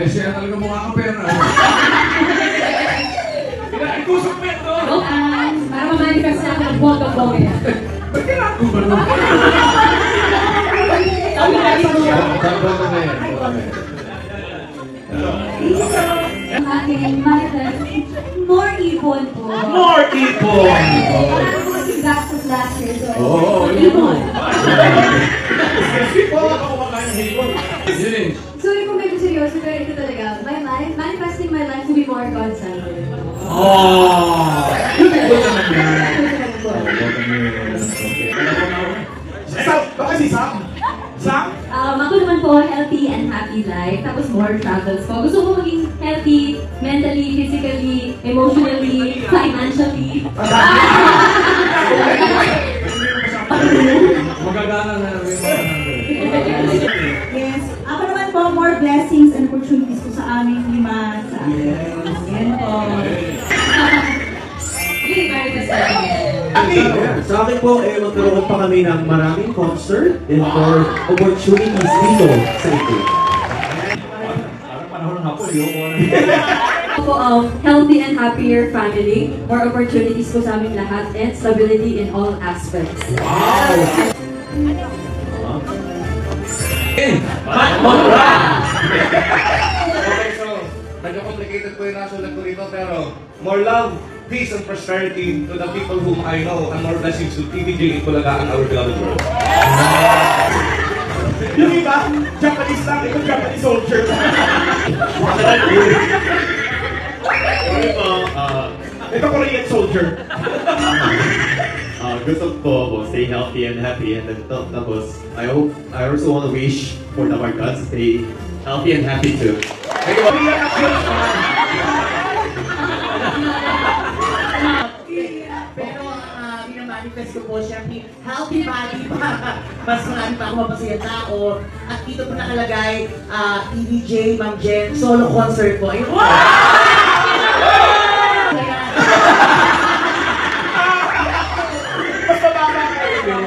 Eh, siya talaga mukha kang pera. Ikusok mo ito! Para mamanifest na ang bongga-bongga yan. Ba't kailangan ko ba nun? Bongga na yan. Ang aking manifest, more ipon po. More people! Kasi gastos last year, so Oo, ipon. Kasi po ako kumakain ng hipon. Yun eh. So kung medyo seryoso, pero ito talaga, my life, manifesting my life to be more God-centered. Oh! Ito naman yan. Sam, baka si Sam? Sam? Ako naman po, healthy and happy life, tapos more travels po. Gusto ko maging healthy, mentally, physically, emotionally, financially. Magagana na rin mga Yes. Ako naman po, more blessings and opportunities po sa aming lima. Sa amin. Yan po. Yun, manifest natin. Sa akin po, magkaroon pa kami ng maraming concert and more opportunities dito sa ito. Parang panahon ng hapon, yun. Po, healthy and happier family, more opportunities po sa aming lahat, and stability in all aspects. Okay, so, medyo complicated po yung nasulat ko rito, pero more love, peace, and prosperity to the people whom I know, and more blessings to TVJ Itbulaga and our beloved world. Yung iba, Japanese lang, ito Japanese soldier. Ito Korean soldier. Gusto ko po, stay healthy and happy, and then tapos, I also want to wish for the God to stay healthy and happy too. Pero minamanifest ko po, syempre, healthy body para mas marami pa ako mapasaya tao. At dito po nakalagay, TVJ, Ma'am Jen, solo concert po. Ayun. Mas mababa kayo.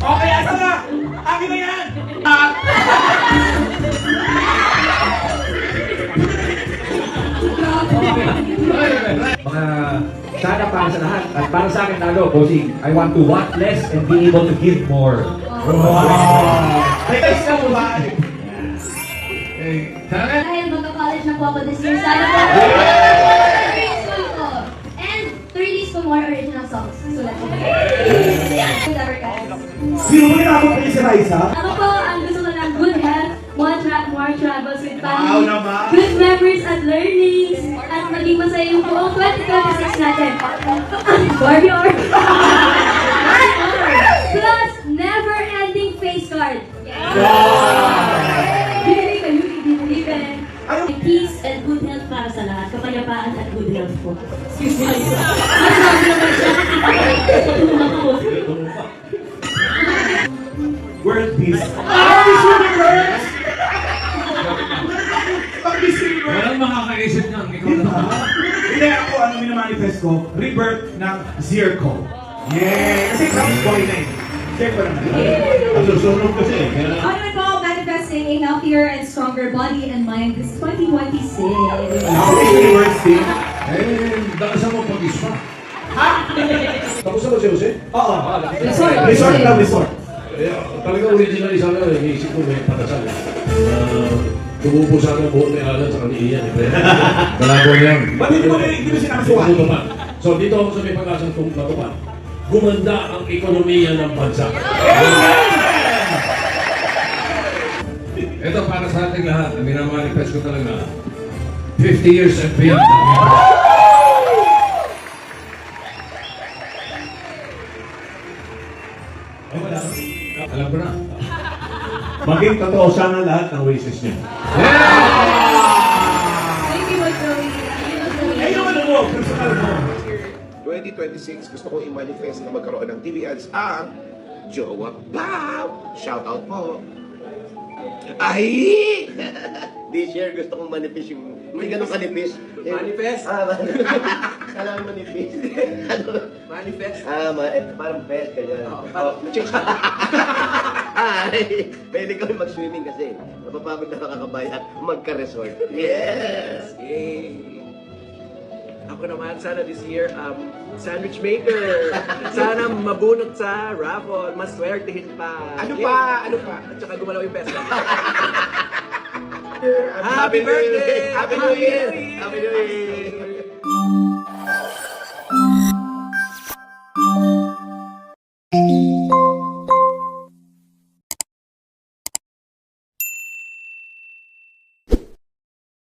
Okay, asa na? Akin na yan! Mga sana para sa lahat at para sa akin lalo, bossing, I want to want less and be able to give more. May tayo ka mo ba? Dahil magka-college na po ako this year, sana po school ko. And to release po more original songs. Sulat ko. Whatever, guys. Sino mo ginagawa kayo si Raisa? Ako po, ang gusto ko ng good health, more travels with Wow family, naman! good memories at learnings, at maging masaya yung buong 2026 natin. Barbie or... Plus, never-ending face card. Believe. Peace and good health para sa lahat. Kapayapaan at good health po. Excuse me. Mas bago naman siya. Tutulungan ako. World peace. Miss Universe! Miss Universe! Walang makakaisip niyan. Ikaw na Diba? naman. Hindi ako, minamanifest ko, rebirth ng Zirco. Yeah! Kasi Trump boy na yun. Check ko naman. Ang susunod kasi. Ako naman po, manifesting a healthier and stronger body and mind this 2026. Ako Miss Universe team. Eh, dakasan mo pag-ispa. Tapos ako si Jose? Oo. Resort. Resort lang, resort. Eh, talaga originally sana, iniisip ko may patasal. Tumupo sana ang buhok ni Alan sa kaniiyan. Malabo yan. Ba't hindi mo sinakasuhan? Matupad. So dito ako sa may pag-asang matupad. Gumanda ang ekonomiya ng bansa. Ito para sa ating lahat, na minamanifest ko talaga. 50 years and beyond. Alam ko na. Maging totoo sana lahat ng wishes niya. Thank you, Joey. Eh, yung ano mo, personal mo. 2026, gusto kong i-manifest na magkaroon ng TV ads ang Jowa Bam! Shout out po! Ay! This year, gusto kong manifest yung... May ganun kanipis. Manifest? Kailangan manifest. Manifest. Parang pet ka dyan. Ay, pwede kami mag-swimming kasi. Napapagod na nakakabayat magka-resort. Yes! Yay! Ako naman, sana this year, sandwich maker. Sana mabunot sa raffle, maswertehin pa. Ano pa? Ano pa? At saka gumalaw yung peso. Happy birthday! Happy New Year! Happy New Year!